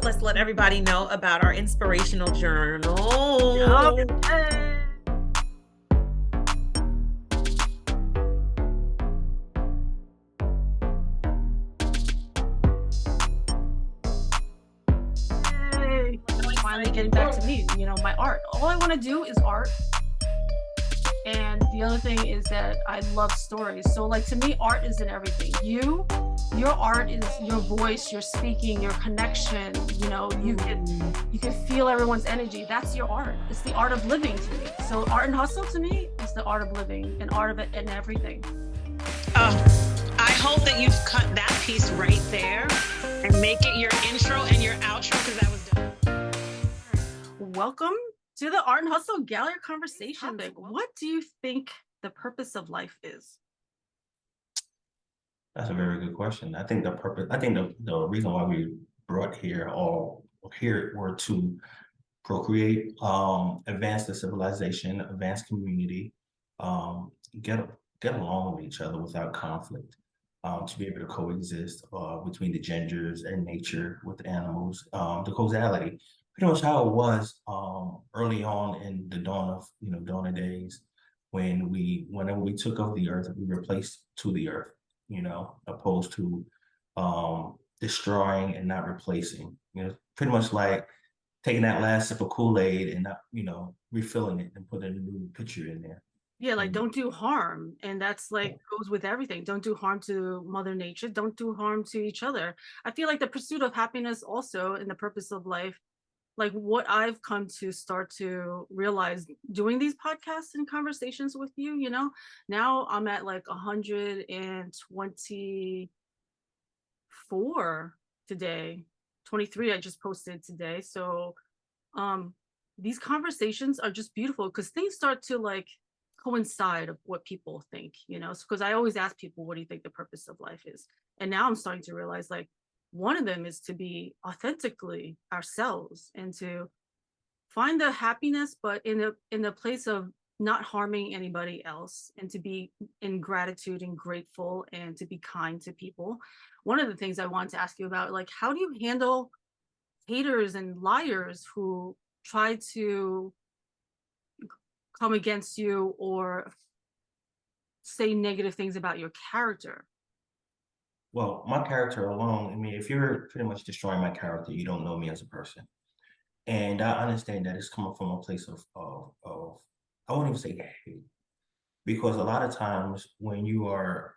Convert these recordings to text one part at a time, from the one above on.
let's let everybody know about our inspirational journal. Finally getting back to me, my art. All I want to do is art. And the other thing is that I love stories. So like to me, art isn't everything. Your art is your voice, your speaking, your connection. You can feel everyone's energy. That's your art. It's the art of living to me. So art and hustle to me is the art of living and art of it and everything. I hope that you've cut that piece right there and make it your intro and your outro, because that was dope. Welcome to the Art and Hustle Gallery Conversation. What do you think the purpose of life is? That's a very good question. I think the reason why we brought here were to procreate, advance the civilization, advance community, get along with each other without conflict, to be able to coexist between the genders and nature with animals, the causality. Pretty much how it was early on in the dawn of days, whenever we took of the earth, we replaced to the earth, opposed to destroying and not replacing. Pretty much like taking that last sip of Kool-Aid and not, refilling it and putting a new picture in there. Yeah, like don't do harm. And that's like goes with everything. Don't do harm to Mother Nature. Don't do harm to each other. I feel like the pursuit of happiness also in the purpose of life, like what I've come to start to realize doing these podcasts and conversations with you, now I'm at like 124 today, 23 I just posted today. So these conversations are just beautiful because things start to like coincide of what people think, because I always ask people, what do you think the purpose of life is? And now I'm starting to realize like one of them is to be authentically ourselves and to find the happiness, but in a place of not harming anybody else, and to be in gratitude and grateful and to be kind to people. One of the things I wanted to ask you about, like, how do you handle haters and liars who try to come against you or say negative things about your character? Well, my character alone, I mean, if you're pretty much destroying my character, you don't know me as a person. And I understand that it's coming from a place of I won't even say hate, because a lot of times when you are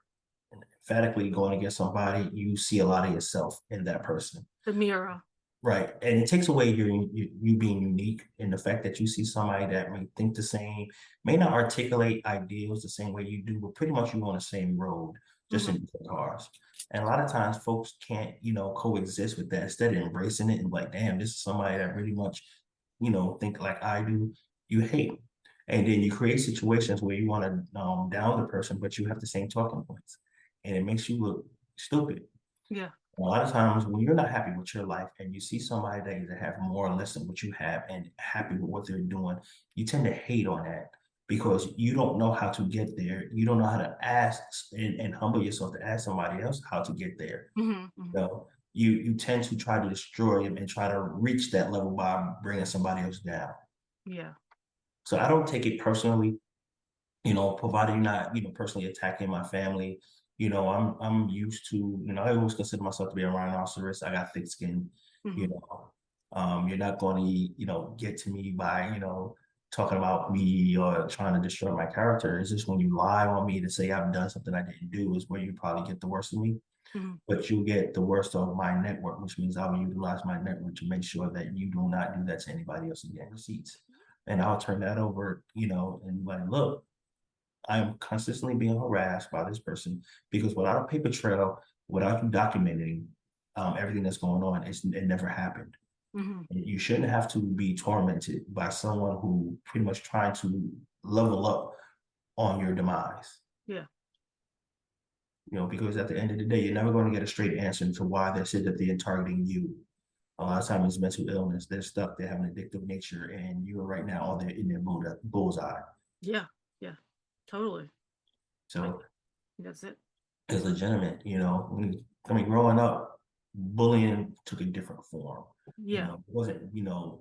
emphatically going against somebody, you see a lot of yourself in that person. The mirror. Right. And it takes away you being unique in the fact that you see somebody that may think the same, may not articulate ideals the same way you do, but pretty much you're on the same road, just in different cars. And a lot of times folks can't, coexist with that. Instead of embracing it and like, damn, this is somebody that really much, think like I do, you hate. And then you create situations where you want to down the person, but you have the same talking points. And it makes you look stupid. Yeah. A lot of times when you're not happy with your life and you see somebody that either have more or less than what you have and happy with what they're doing, you tend to hate on that because you don't know how to get there. You don't know how to ask and humble yourself to ask somebody else how to get there. You tend to try to destroy them and try to reach that level by bringing somebody else down. Yeah. So I don't take it personally, provided you're not, personally attacking my family. I'm used to, I always consider myself to be a rhinoceros. I got thick skin, you're not going to, get to me by, talking about me or trying to destroy my character. It's just when you lie on me to say I've done something I didn't do is where you probably get the worst of me. But you get the worst of my network, which means I will utilize my network to make sure that you do not do that to anybody else again. Receipts. And I'll turn that over, and like, look, I'm consistently being harassed by this person because without a paper trail, without you documenting everything that's going on, it never happened. And you shouldn't have to be tormented by someone who pretty much trying to level up on your demise. Yeah. Because at the end of the day, you're never going to get a straight answer to why they said that they're targeting you. A lot of times it's mental illness. They're stuck. They have an addictive nature, and you're right now all they're in their bullseye. Yeah. Totally. So that's it. It's legitimate, growing up, bullying took a different form. Yeah. It wasn't,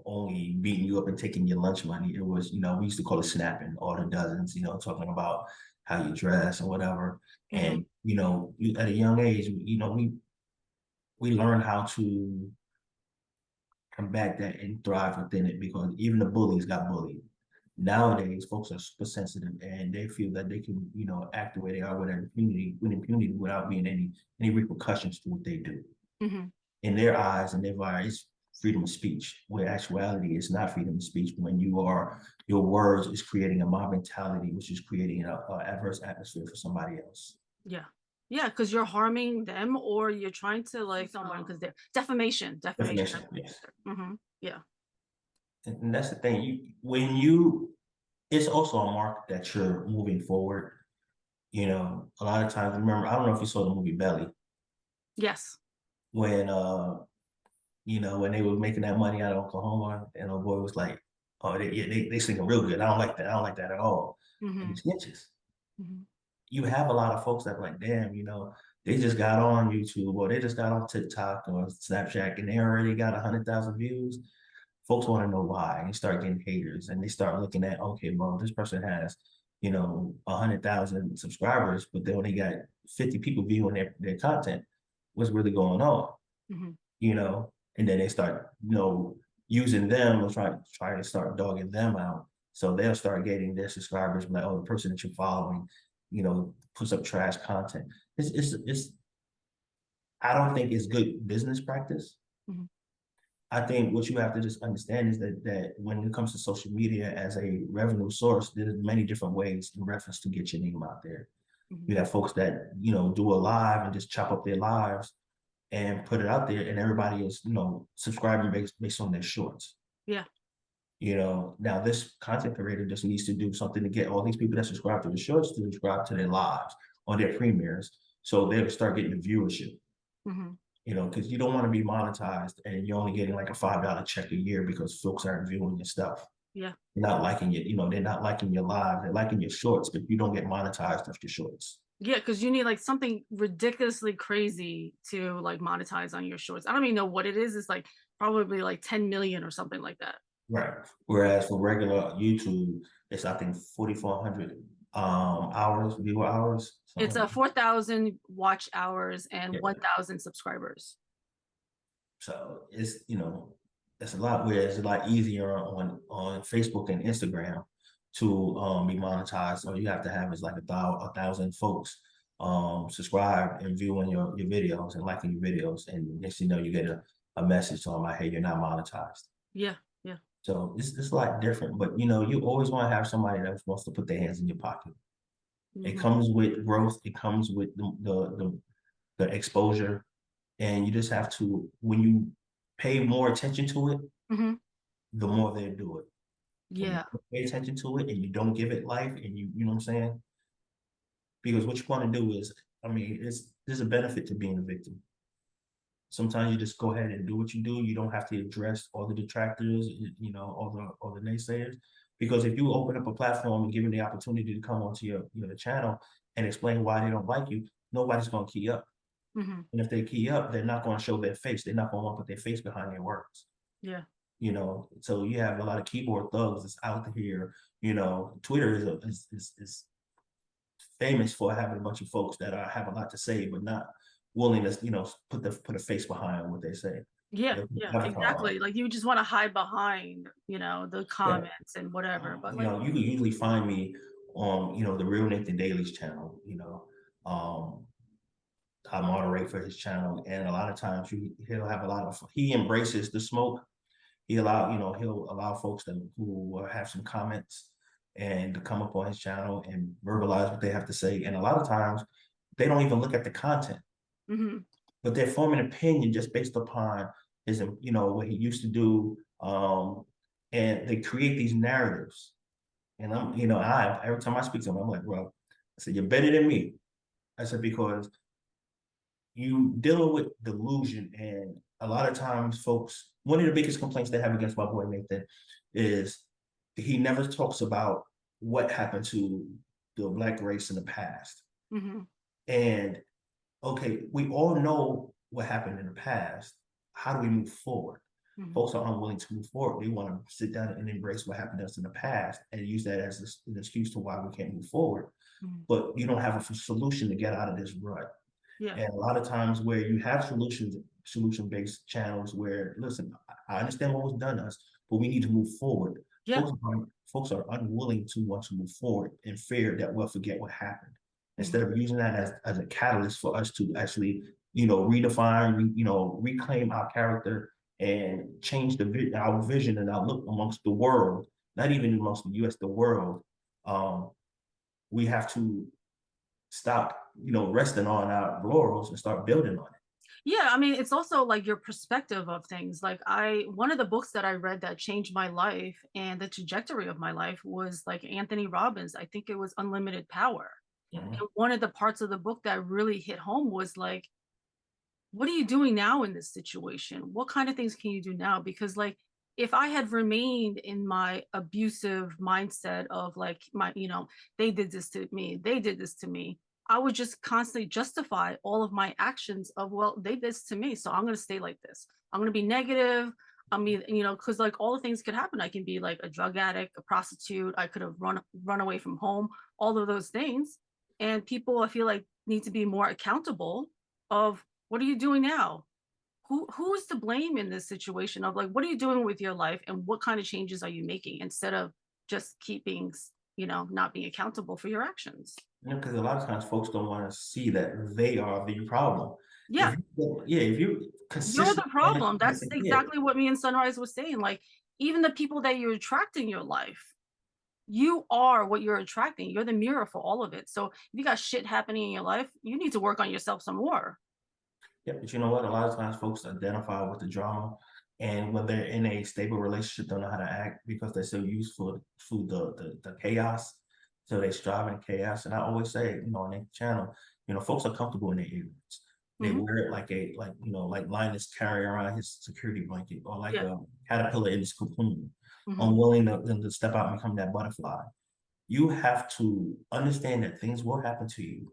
only beating you up and taking your lunch money. It was, we used to call it snapping, all the dozens, talking about how you dress and whatever. And, at a young age, we learned how to combat that and thrive within it, because even the bullies got bullied. Nowadays, folks are super sensitive and they feel that they can, act the way they are with impunity without being any repercussions to what they do. Mm-hmm. In their eyes and their eyes, freedom of speech, where actuality is not freedom of speech when your words is creating a mob mentality, which is creating an adverse atmosphere for somebody else. Yeah. Yeah, because you're harming them, or you're trying to like someone because they're defamation. Defamation, yes. Mm-hmm. Yeah. And that's the thing. It's also a mark that you're moving forward. A lot of times, remember, I don't know if you saw the movie Belly. Yes. When when they were making that money out of Oklahoma, and the boy was like, "Oh, they singing real good. I don't like that. I don't like that at all." Mm-hmm. And he snitches. Mm-hmm. You have a lot of folks that are like, damn, they just got on YouTube or they just got on TikTok or Snapchat and they already got 100,000 views. Folks want to know why, and you start getting haters, and they start looking at, okay, well, this person has, 100,000 subscribers, but they only got 50 people viewing their content. What's really going on? Mm-hmm. And then they start, using them or try to start dogging them out. So they'll start getting their subscribers like, oh, the person that you're following, puts up trash content. It's I don't think it's good business practice. Mm-hmm. I think what you have to just understand is that when it comes to social media as a revenue source, there's many different ways in reference to get your name out there. Mm-hmm. You have folks that, do a live and just chop up their lives and put it out there, and everybody is, subscribing based on their shorts. Yeah. Now this content creator just needs to do something to get all these people that subscribe to the shorts to subscribe to their lives or their premieres, so they'll start getting the viewership. Mm-hmm. Because you don't want to be monetized and you're only getting like a $5 check a year because folks aren't viewing your stuff. Yeah. They're not liking it. They're not liking your live. They're liking your shorts, but you don't get monetized off your shorts. Yeah, because you need like something ridiculously crazy to like monetize on your shorts. I don't even know what it is. It's like probably like 10 million or something like that. Right. Whereas for regular YouTube, it's I think 4,400 viewer hours. It's a 4,000 watch hours and 1,000 subscribers. So it's it's a lot. Where it's a lot easier on Facebook and Instagram to be monetized. All you have to have is like 1,000 folks subscribe and viewing your videos and liking your videos, and next you know you get a message to them like, hey, you're not monetized. Yeah. Yeah. So it's a lot different, but you always want to have somebody that wants to put their hands in your pocket. Mm-hmm. It comes with growth. It comes with the exposure, and you just have to, when you pay more attention to it, mm-hmm. the more they do it. Yeah. Pay attention to it, and you don't give it life, and you know what I'm saying? Because what you want to do is, there's a benefit to being a victim. Sometimes you just go ahead and do what you do. You don't have to address all the detractors, all the naysayers. Because if you open up a platform and give them the opportunity to come onto your channel and explain why they don't like you, nobody's going to key up. Mm-hmm. And if they key up, they're not going to show their face. They're not going to want to put their face behind their words. Yeah. So you have a lot of keyboard thugs that's out here. Twitter is famous for having a bunch of folks that have a lot to say, but not willing to, put a face behind what they say. Yeah, exactly. Like you just want to hide behind, the comments and whatever. But you can usually find me on, the Real Nathan Daly's channel. I moderate for his channel, and a lot of times he'll have he embraces the smoke. He'll allow folks who have some comments and to come up on his channel and verbalize what they have to say. And a lot of times they don't even look at the content, mm-hmm. but they're forming an opinion just based upon his, what he used to do. And they create these narratives. And every time I speak to him, I'm like, bro, I said, you're better than me. I said, because you dealing with delusion, and a lot of times folks, one of the biggest complaints they have against my boy Nathan is he never talks about what happened to the Black race in the past. Mm-hmm. And okay, we all know what happened in the past. How do we move forward? Folks are unwilling to move forward. They want to sit down and embrace what happened to us in the past and use that as an excuse to why we can't move forward. But you don't have a solution to get out of this rut. Yeah. And a lot of times where you have solution-based channels where, listen, I understand what was done to us, but we need to move forward. Yeah. Folks are unwilling to want to move forward in fear that we'll forget what happened. Instead of using that as a catalyst for us to actually, redefine, reclaim our character and change our vision and outlook amongst the world, not even amongst the US, the world. We have to stop, resting on our laurels and start building on it. Yeah, I mean, it's also like your perspective of things. Like one of the books that I read that changed my life and the trajectory of my life was like Anthony Robbins. I think it was Unlimited Power. And one of the parts of the book that really hit home was like, what are you doing now in this situation? What kind of things can you do now? Because like, if I had remained in my abusive mindset of like they did this to me, they did this to me, I would just constantly justify all of my actions of, well, they did this to me, so I'm going to stay like this. I'm going to be negative. I mean, because like all the things could happen. I can be like a drug addict, a prostitute. I could have run away from home, all of those things. And people, I feel like, need to be more accountable of, what are you doing now? Who is to blame in this situation of like, what are you doing with your life and what kind of changes are you making, instead of just keeping, not being accountable for your actions? Because a lot of times folks don't want to see that they are the problem. Yeah. If you're the problem. That's exactly what me and Sunrise was saying. Like, even the people that you attract in your life, you are what you're attracting. You're the mirror for all of it. So if you got shit happening in your life, you need to work on yourself some more. Yeah, but you know what? A lot of times folks identify with the drama, and when they're in a stable relationship, don't know how to act because they're so used to the chaos. So they strive in chaos. And I always say, on the channel, folks are comfortable in their ignorance. They wear it like Linus carrying around his security blanket, or like a caterpillar in his cocoon, unwilling to step out and become that butterfly. You have to understand that things will happen to you.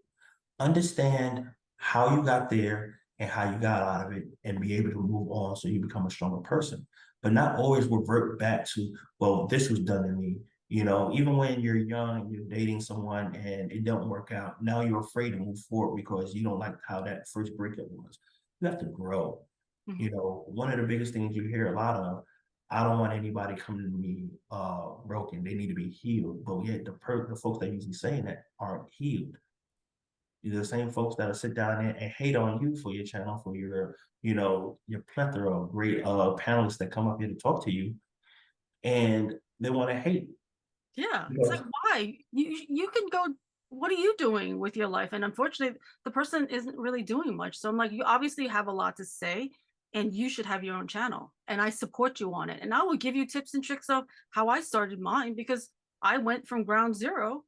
Understand how you got there and how you got out of it, and be able to move on so you become a stronger person. But not always revert back to, well, this was done to me. Even when you're young, you're dating someone and it don't work out, now you're afraid to move forward because you don't like how that first breakup was. You have to grow. One of the biggest things you hear a lot of, I don't want anybody coming to me broken. They need to be healed. But yet the folks that usually saying that aren't healed. You're the same folks that'll sit down there and hate on you for your channel, for your plethora of great panelists that come up here to talk to you, and they want to hate. Yeah, it's like, why? You can go, what are you doing with your life? And unfortunately, the person isn't really doing much. So I'm like, you obviously have a lot to say, and you should have your own channel. And I support you on it. And I will give you tips and tricks of how I started mine, because I went from ground zero,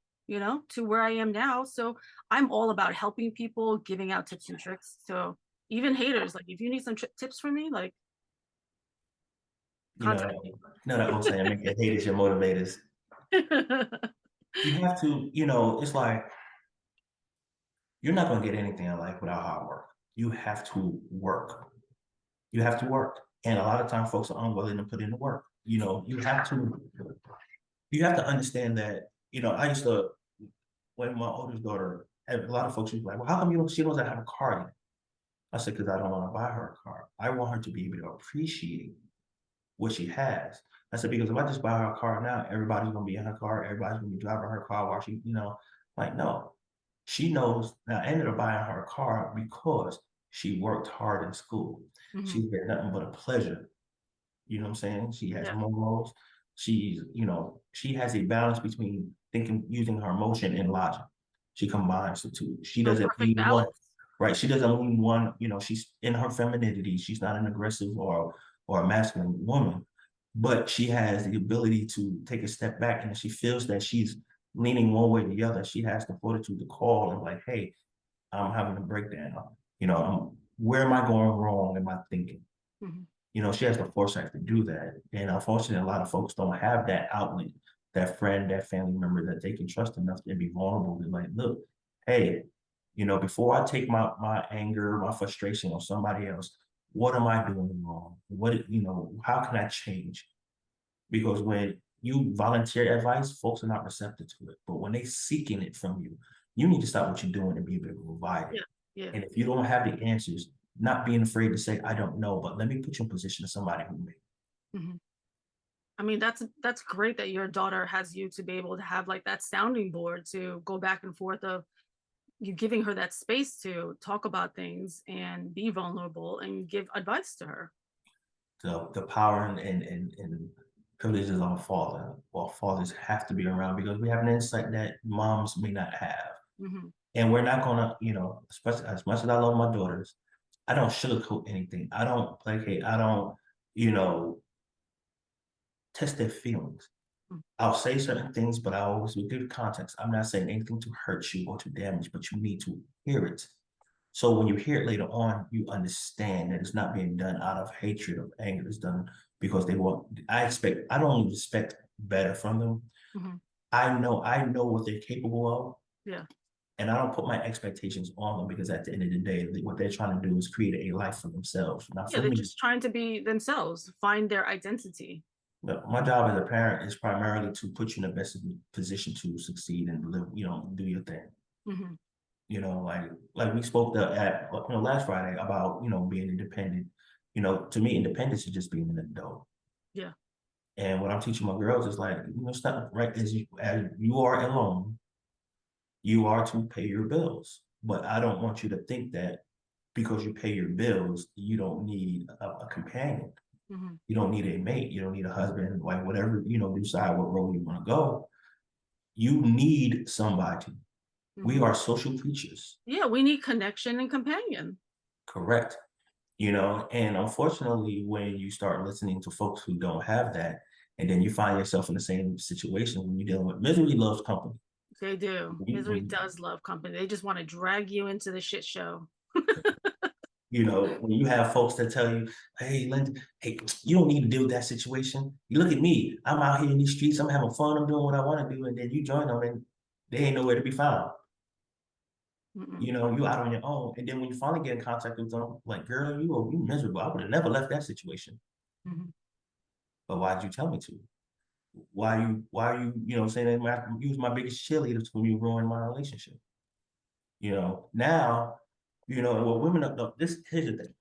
to where I am now. So I'm all about helping people, giving out tips and tricks. So even haters, like, if you need some tips from me, like, that old saying, make your haters your motivators. You have to, it's like, you're not going to get anything in life without hard work. You have to work. And a lot of times folks are unwilling to put in the work. You have to understand that, I used to, when my oldest daughter, a lot of folks used to be like, well, how come she doesn't have a car yet? I said, because I don't want to buy her a car. I want her to be able to appreciate what she has. I said, because if I just buy her a car now, everybody's going to be in her car. Everybody's going to be driving her car while she, no. She knows now, I ended up buying her a car because she worked hard in school. She's had nothing but a pleasure. You know what I'm saying? She has morals. She's, she has a balance between using her emotion and logic. She combines the two. She doesn't lean one, right? She doesn't lean one, she's in her femininity. She's not an aggressive or a masculine woman, but she has the ability to take a step back, and if she feels that she's leaning one way or the other, she has the fortitude to call and like, hey, I'm having a breakdown. Where am I going wrong in my thinking? She has the foresight to do that. And unfortunately, a lot of folks don't have that outlet, that friend, that family member that they can trust enough to be vulnerable and like, look, hey, You know, before I take my anger, my frustration on somebody else, what am I doing wrong? What, you know, how can I change? Because when you volunteer advice, folks are not receptive to it. But when they seeking it from you, you need to stop what you're doing and be able to provide it. Yeah. Yeah. And if you don't have the answers, not being afraid to say, I don't know, but let me put you in position of somebody who may. Mhm. I mean, that's great that your daughter has you to be able to have like that sounding board to go back and forth of you giving her that space to talk about things and be vulnerable and give advice to her. So the power and privileges on father, well, fathers have to be around because we have an insight that moms may not have. Hmm. And we're not gonna, you know, especially as much as I love my daughters, I don't sugarcoat anything. I don't placate. I don't, you know, test their feelings. I'll say certain things, but I always will give context. I'm not saying anything to hurt you or to damage, but you need to hear it. So when you hear it later on, you understand that it's not being done out of hatred or anger. It's done because they want. I don't expect better from them. Hmm. I know what they're capable of. Yeah. And I don't put my expectations on them because at the end of the day, what they're trying to do is create a life for themselves, not Yeah. for They're me. just trying to be themselves, find their identity. But my job as a parent is primarily to put you in the best position to succeed and live, you know, do your thing. Hmm. You know, like we spoke at last Friday about, you know, being independent. You know, to me, independence is just being an adult. Yeah. And what I'm teaching my girls is like, you know, it's not right as you are alone, you are to pay your bills. But I don't want you to think that because you pay your bills, you don't need a companion. Hmm. You don't need a mate. You don't need a husband, like whatever, you know, decide what role you want to go. You need somebody. We Hmm. are social creatures. Yeah. We need connection and companion. Correct. You know, and unfortunately, when you start listening to folks who don't have that, and then you find yourself in the same situation when you're dealing with misery loves company. They do. Misery When does love company. They just want to drag you into the shit show. you know, when you have folks that tell you, hey, Linda, hey, you don't need to deal with that situation. You look at me, I'm out here in these streets, I'm having fun, I'm doing what I want to do, and then you join them and they ain't nowhere to be found. Mm-mm. You know, you out on your own. And then when you finally get in contact with them, like, girl, you miserable. I would have never left that situation. Mhm. But why did you tell me to? Why you, you know, saying that you was my biggest cheerleader when you ruined my relationship? You know, now, you know, and what women are, this here's the thing.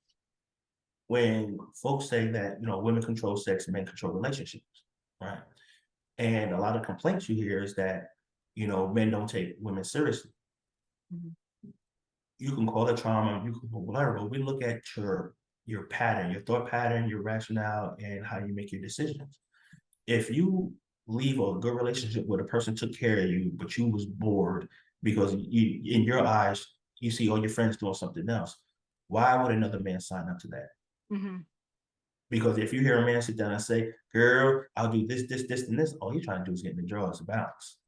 When folks say that, you know, women control sex and men control relationships, right? And a lot of complaints you hear is that, you know, men don't take women seriously. Mhm. You can call it trauma, you can call whatever, but we look at your pattern, your thought pattern, your rationale, and how you make your decisions. If you leave a good relationship where the person took care of you, but you was bored because you, in your eyes, you see all your friends doing something else, why would another man sign up to that? Mhm. Because if you hear a man sit down and say, girl, I'll do this, this, this, and this, all he's trying to do is get in the drawers to balance.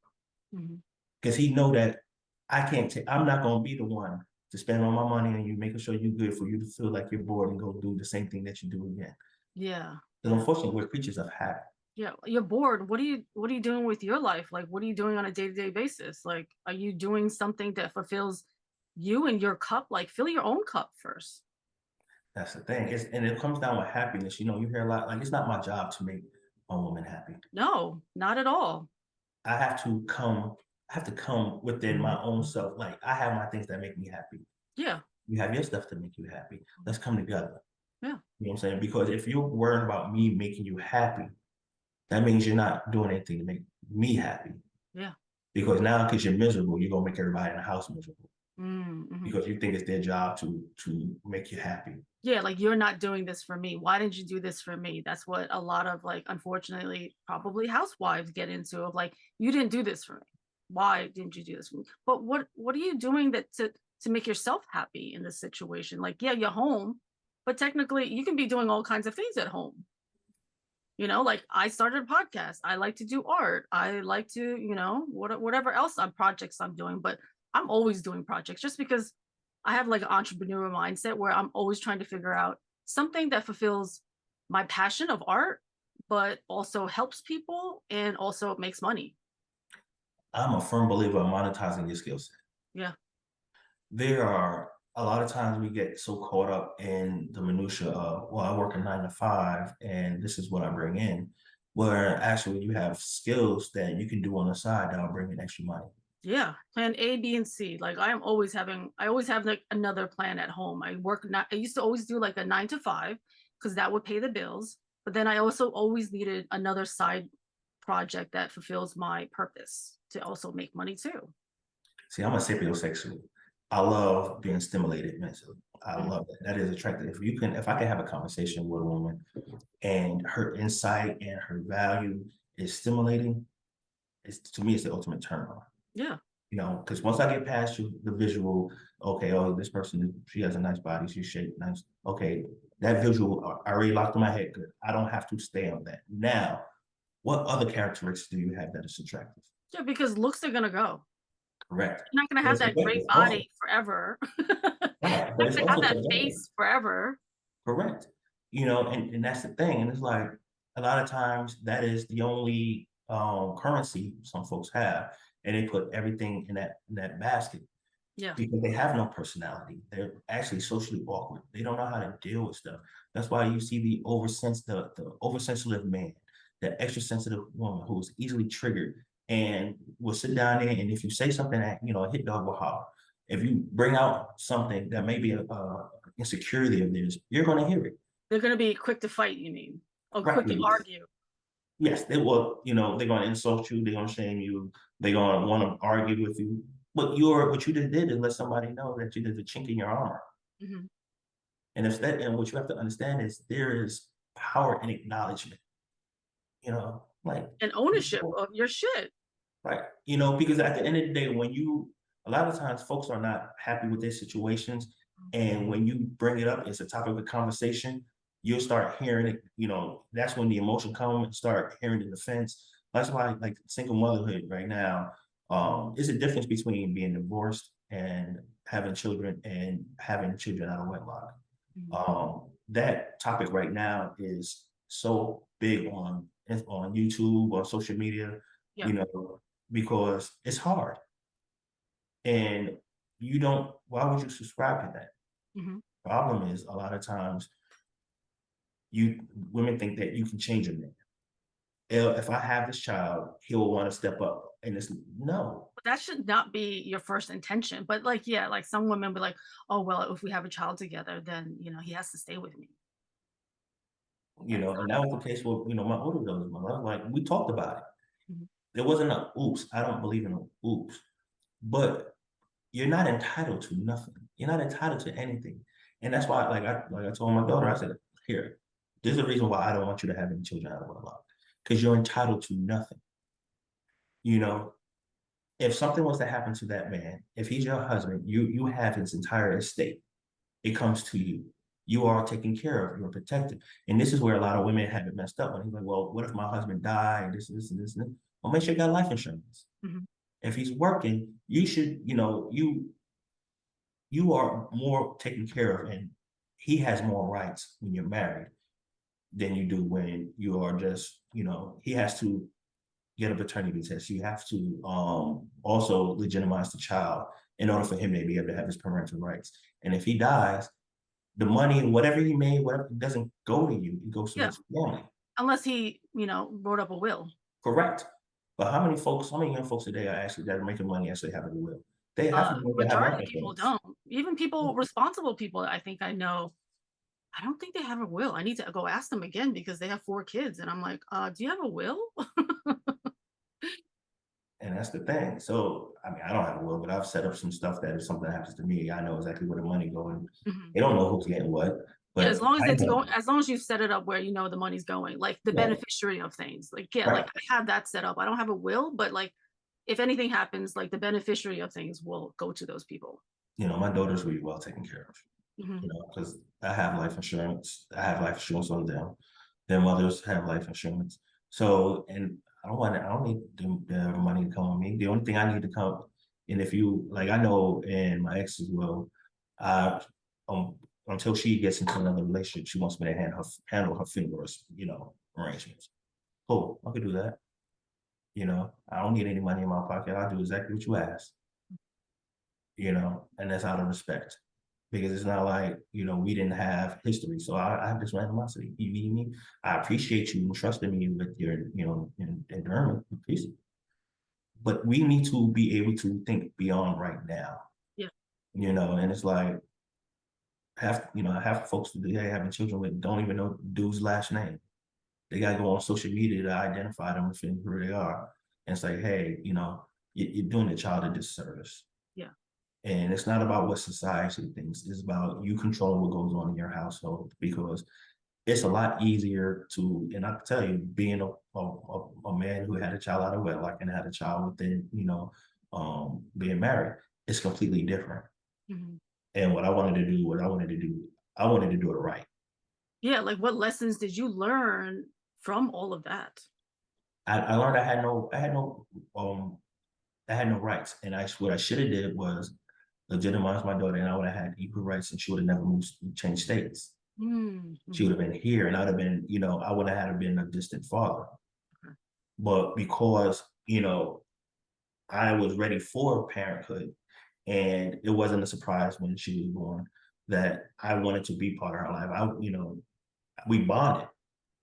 Mhm. Because he know that I'm not gonna be the one to spend all my money on you, making sure you're good for you to feel like you're bored and go do the same thing that you do again. Yeah. Because Yeah. unfortunately, we're creatures of habit. Yeah. You're bored. What are you doing with your life? Like, what are you doing on a day-to-day basis? Like, are you doing something that fulfills you and your cup? Like, fill your own cup first. That's the thing. And it comes down with happiness. You know, you hear a lot like it's not my job to make a woman happy. No, not at all. I have to come, I have to come within my own self. Like I have my things that make me happy. Yeah. You have your stuff to make you happy. Let's come together. Yeah. You know what I'm saying? Because if you're worried about me making you happy, that means you're not doing anything to make me happy. Yeah. Because now, because you're miserable, you're gonna make everybody in the house miserable Mm-hmm. because you think it's their job to make you happy. Yeah, like you're not doing this for me. Why didn't you do this for me? That's what a lot of like unfortunately probably housewives get into of like, you didn't do this for me. Why didn't you do this for me? But what are you doing that to make yourself happy in this situation? Like, yeah, you're home, but technically you can be doing all kinds of things at home. You know, like I started a podcast. I like to do art. I like to, whatever else on projects I'm doing, but I'm always doing projects just because I have like an entrepreneur mindset where I'm always trying to figure out something that fulfills my passion of art, but also helps people and also makes money. I'm a firm believer of monetizing your skill set. Yeah. there are a lot of times we get so caught up in the minutia of, well, I work a 9 to 5 and this is what I bring in, where actually you have skills that you can do on the side that'll bring in extra money. Yeah, plan A, B, and C. Like I always have like another plan at home. I used to always do like a 9 to 5 because that would pay the bills. But then I also always needed another side project that fulfills my purpose to also make money too. See, I'm a sapiosexual. I love being stimulated mentally. I Mhm. love that. That is attractive. If I can have a conversation with a woman and her insight and her value is stimulating, to me, it's the ultimate turn on. Yeah. Because once I get past the visual, okay, oh, this person, she has a nice body, she's shaped nice. Okay, that visual, I already locked in my head. Good. I don't have to stay on that. Now, what other characteristics do you have that is attractive? Yeah, because looks are gonna go. Correct. You're not gonna But have it's that great subjective also. body forever. Right. You're But not it's gonna have also that subjective. face forever. Correct. And that's the thing. And it's like a lot of times that is the only currency some folks have. And they put everything in that basket Yeah. because they have no personality. They're actually socially awkward. They don't know how to deal with stuff. That's why you see the oversensitive man, the extra sensitive woman who is easily triggered and will sit down there. And if you say something that, a hit dog will holler. If you bring out something that may be a insecurity of theirs, you're going to hear it. They're gonna be quick to fight, you mean? Or Right. quick to argue. Yes, they will, they're going to insult you. They're going to shame you. They're going to want to argue with you. But what you just did is let somebody know that you did the chink in your armor. Mhm. And what you have to understand is there is power in acknowledgement, like, And ownership of your shit. right. Because at the end of the day, a lot of times folks are not happy with their situations. And when you bring it up, it's a topic of conversation, you'll start hearing it, that's when the emotion comes and start hearing the defense. That's why like single motherhood right now, is a difference between being divorced and having children and having children out of wedlock. Mhm. That topic right now is so big on YouTube or social media, Yeah. you know, because it's hard. And why would you subscribe to that? Mhm. Problem is a lot of times you women think that you can change a man. If I have this child, he'll want to step up. And it's no, But that should not be your first intention. But like, yeah, like some women be like, oh well, if we have a child together, then he has to stay with me. and that was the case with, my older brother's mom. I was like, we talked about it. Mhm. There wasn't a oops. I don't believe in a oops. But you're not entitled to nothing. You're not entitled to anything. And that's why, like I told my daughter, I said, here, there's a reason why I don't want you to have any children out of wedlock. Because you're entitled to nothing. You know, if something was to happen to that man, if he's your husband, you have his entire estate. It comes to you. You are taken care of, you're protected. And this is where a lot of women have it messed up when he's like, well, what if my husband died? This, and this, and this. Well, make sure you got life insurance. Mhm. If he's working, you should, you are more taken care of, and he has more rights when you're married than you do when you are just, he has to get a paternity test. You have to also legitimize the child in order for him to be able to have his parental rights. And if he dies, the money, whatever he made, whatever, it doesn't go to you, it goes to Yeah. his family. Unless he, wrote up a will. Correct. But how many young folks today are actually that are making money actually having a will? They have to have life Majority of people insurance. don't. Even responsible people, I think I know, I don't think they have a will. I need to go ask them again because they have 4 kids. And I'm like, do you have a will? And that's the thing. So, I mean, I don't have a will, but I've set up some stuff that if something happens to me, I know exactly where the money going. Mhm. They don't know who's getting what, Yeah, but I know. as long as you set it up where the money's going, like the Yeah, beneficiary of things. Like, yeah, right. like I have that set up. I don't have a will, but like if anything happens, like the beneficiary of things will go to those people. My daughter's really well taken care of. Mhm. Because I have life insurance. I have life insurance on them. Their mothers have life insurance. So, and I don't need the money to come on me. The only thing I need to come, and if you, like, I know in my ex as well, uh, um, until she gets into another relationship, she wants me to handle her funeral, arrangements. Cool, I could do that. I don't need any money in my pocket. I'll do exactly what you asked. you know, and that's out of respect. Because it's not like, you know, we didn't have history. So I have this animosity. You need me? I appreciate you trusting me with your, you know, environment. But we need to be able to think beyond right now. Yeah. You know, and it's like half folks today having children with don't even know dude's last name. They gotta go on social media to identify them and figure who they are and say, hey, you know, you're doing the child a disservice. Yeah. And it's not about what society thinks. It's about you controlling what goes on in your household, because it's a lot easier to, and I can tell you, being a man who had a child out of wedlock and had a child within, you know, being married, it's completely different. Mhm. And what I wanted to do, I wanted to do it right. Yeah, like what lessons did you learn from all of that? I learned I had no rights, and what I should have did was legitimize my daughter, and I would have had equal rights, and she would have never moved, changed states. She would have been here, and I'd have been, you know, I would have had to been a distant father. Okay. But because, you know, I was ready for parenthood, and it wasn't a surprise when she was born that I wanted to be part of her life. You know, we bonded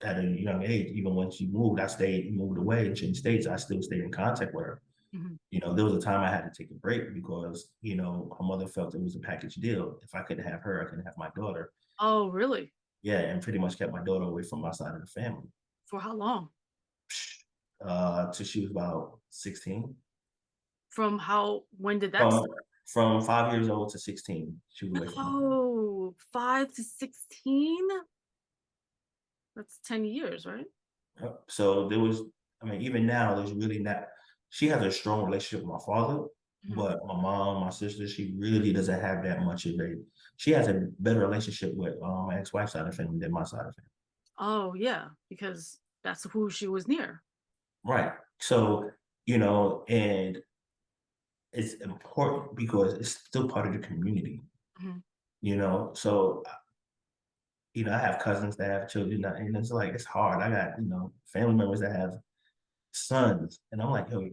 at a young age. Even when she moved, moved away and changed states. I still stayed in contact with her. Mhm. You know, there was a time I had to take a break because, you know, her mother felt it was a package deal. If I couldn't have her, I couldn't have my daughter. Oh, really? Yeah, and pretty much kept my daughter away from my side of the family. For how long? Till she was about 16. When did that From start? from 5 years old to 16, she was away from her. Oh, 5 to 16? That's 10 years, right? Yep. So there was, I mean, even now, there's really not, she has a strong relationship with my father, Mhm. but my mom, my sister, she really doesn't have that much of she has a better relationship with my ex-wife's side of the family than my side of the family. Oh, yeah, because that's who she was near. Right. So, you know, and it's important because it's still part of the community, Mhm. you know? So, you know, I have cousins that have children, and it's like, it's hard. I got, you know, family members that have sons, and I'm like, yo,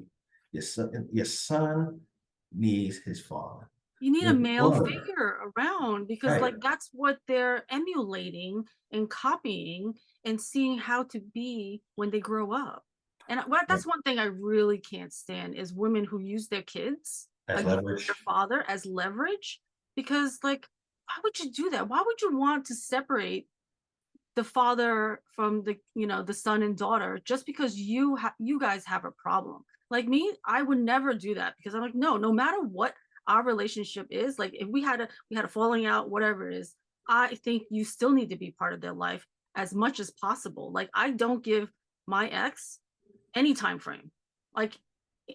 your son needs his father. You need a Your male daughter, figure around because, right? like, that's what they're emulating and copying and seeing how to be when they grow up. And Right. that's one thing I really can't stand is women who use their kids As against their leverage. father as leverage. Because, like, why would you do that? Why would you want to separate the father from the son and daughter just because you guys have a problem? Like me, I would never do that because I'm like, no matter what our relationship is, like if we had a falling out, whatever it is, I think you still need to be part of their life as much as possible. Like I don't give my ex any time frame. Like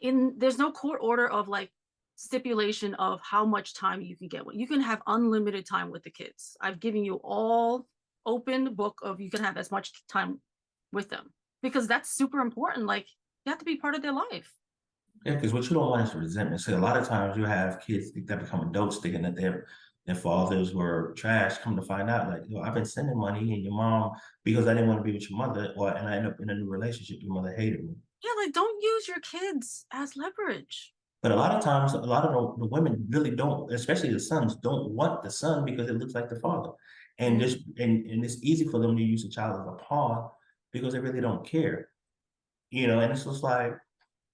there's no court order of like stipulation of how much time you can get. You can have unlimited time with the kids. I've given you all open book of you can have as much time with them because that's super important. Like you have to be part of their life. Yeah, because what you don't want is resentment. So a lot of times you have kids that become adults thinking that their fathers were trash. Come to find out, like, yo, I've been sending money, and your mom, because I didn't want to be with your mother, and I end up in a new relationship. Your mother hated me. Yeah, like don't use your kids as leverage. But a lot of times, a lot of the women really don't, especially the sons, don't want the son because it looks like the father. And Mhm. just and it's easy for them to use a child as a pawn because they really don't care. You know, and it's just like,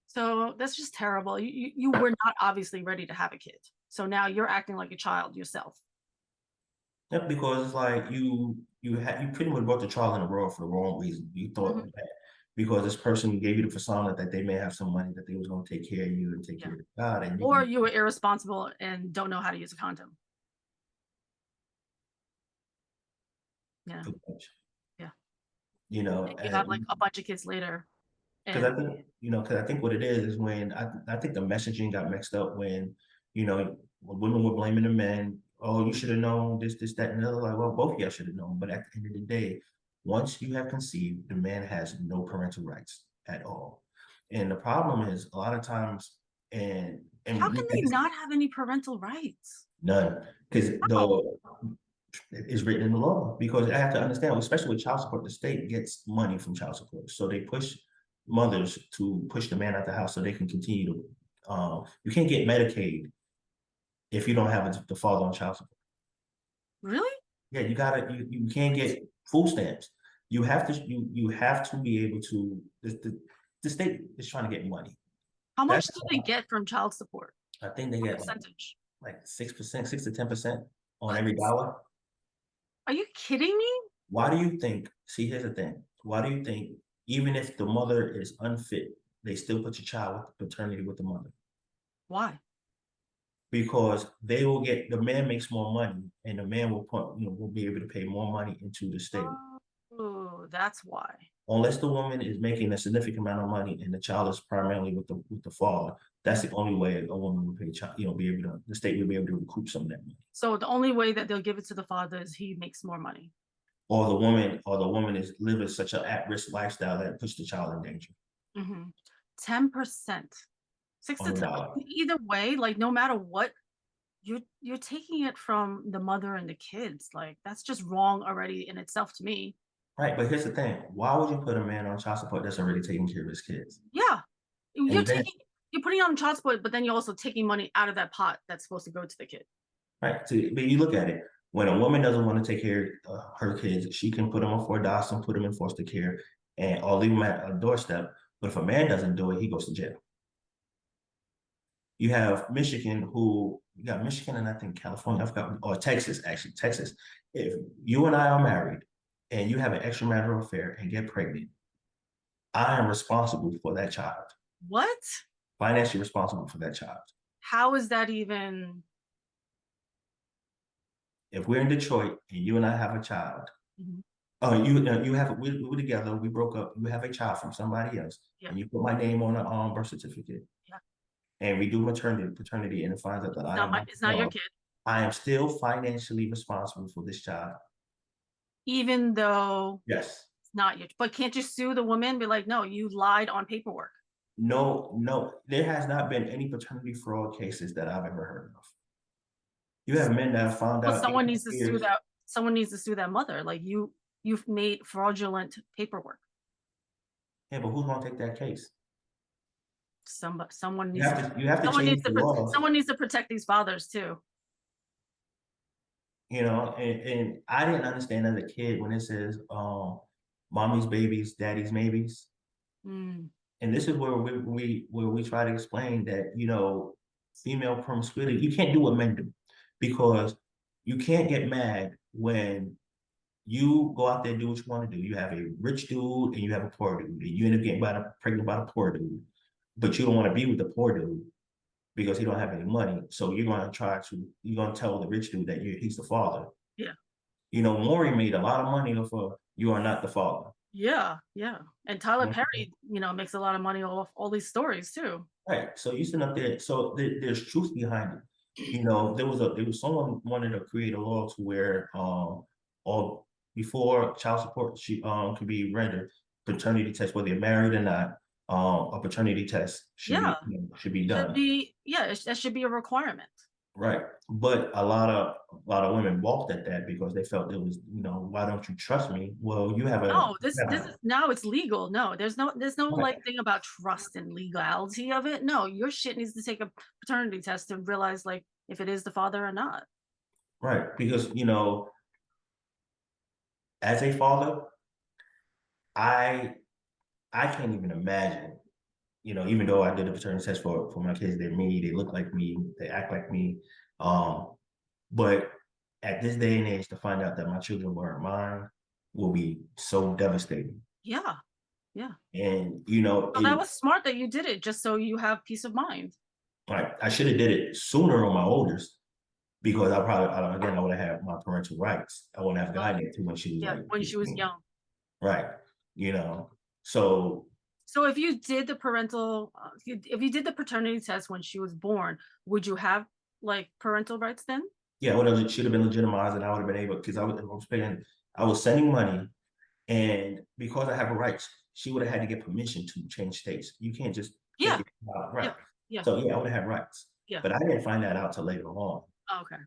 So that's just terrible. You were not obviously ready to have a kid. So now you're acting like a child yourself. yeah, because it's like you pretty much brought the child in the world for the wrong reason. You Mhm. thought that because this person gave you the persona that they may have some money, that they was going to take care of you and take Yeah. care of God, and you Or can you were irresponsible and don't know how to use a condom. Yeah. too much, Yeah. you know. You have like a bunch of kids later. Because And because I think what it is when I think the messaging got mixed up when, you know, when women were blaming the men. Oh, you should have known this, that, and the other. Like, well, both of y'all should have known. But at the end of the day, once you have conceived, the man has no parental rights at all. And the problem is a lot of times, how and can they not have any parental rights? none, because How? it's written in the law. Because I have to understand, especially with child support, the state gets money from child support, so they push mothers to push the man out the house so they can continue to. You can't get Medicaid if you don't have the father on child support. Really? Yeah, you can't get food stamps. You have to be able to, the state is trying to get money. How much That's do they get from child support? I think they What get percentage? like 6%, 6 to 10% on What? every dollar. Are you kidding me? Why do you think, see, here's the thing. Why do you think, even if the mother is unfit, they still put your child with paternity with the mother? Why? Because they will get, the man makes more money and the man will put, will be able to pay more money into the state. Oh, that's why. Unless the woman is making a significant amount of money and the child is primarily with the father, that's the only way a woman will pay child, be able to, the state will be able to recoup some of that money. So the only way that they'll give it to the father is he makes more money. Or the woman is living such an at-risk lifestyle that puts the child in danger. 10%. 6 to On the 10. dollar. Either way, like no matter what, you're taking it from the mother and the kids. Like that's just wrong already in itself to me. Right, but here's the thing. Why would you put a man on child support that's already taking care of his kids? Yeah. You're And then, putting on child support, but then you're also taking money out of that pot that's supposed to go to the kid. right, so, but you look at it. When a woman doesn't want to take care of her kids, she can put them on Artandhustle, put them in foster care, or leave them at a doorstep. But if a man doesn't do it, he goes to jail. You have Michigan, you got Michigan and I think California, I forgot, or Texas, actually, Texas. If you and I are married and you have an extramarital affair and get pregnant, I am responsible for that child. What? Financially responsible for that child. How is that even? If we're in Detroit and you and I have a child, we're together, we broke up, you have a child from somebody else, and you put my name on a birth certificate. And we do paternity, and it finds out that it's not your kid. I am still financially responsible for this child. Even though yes, it's not your, but can't you sue the woman? Be like, no, you lied on paperwork. No, there has not been any paternity fraud cases that I've ever heard of. You have men that have found out. Someone needs to sue that. Someone needs to sue that mother. Like you've made fraudulent paperwork. Yeah, but who's gonna take that case? Someone needs someone needs to protect these fathers too. And I didn't understand as a kid when it says mommy's babies, daddy's maybes. And this is where we try to explain that, female promiscuity, you can't do what men do, because you can't get mad when you go out there and do what you want to do. You have a rich dude and you have a poor dude, and you end up getting pregnant by the poor dude. But you don't want to be with the poor dude because he don't have any money. So you're going to tell the rich dude that he's the father. Yeah. Maury made a lot of money off of You Are Not the Father. Yeah. And Tyler Perry, makes a lot of money off all these stories too. Right. So you sit up there. So there's truth behind it. There was someone wanted to create a law to where all before child support could be rendered, paternity test, whether you're married or not, a paternity test should be done. That should be a requirement. Right. But a lot of women balked at that because they felt it was, why don't you trust me? Well, you have this is now it's legal. No, there's no like thing about trust and legality of it. No, your shit needs to take a paternity test to realize like if it is the father or not. Right. Because, as a father, I can't even imagine, even though I did a paternity test for my kids, they're me, they look like me, they act like me. But at this day and age, to find out that my children weren't mine will be so devastating. Yeah. And, that was smart that you did it just so you have peace of mind. Right. I should have did it sooner on my oldest, because I would have had my parental rights. I wouldn't have gotten it to when she was when she was young. Right. So if you did the if you did the paternity test when she was born, would you have like parental rights then? Yeah, it should have been legitimized, and I would have been able, because I was sending money, and because I have a rights, she would have had to get permission to change states. You can't just right. Yeah. So I would have had rights. Yeah. But I didn't find that out till later on. Oh, okay.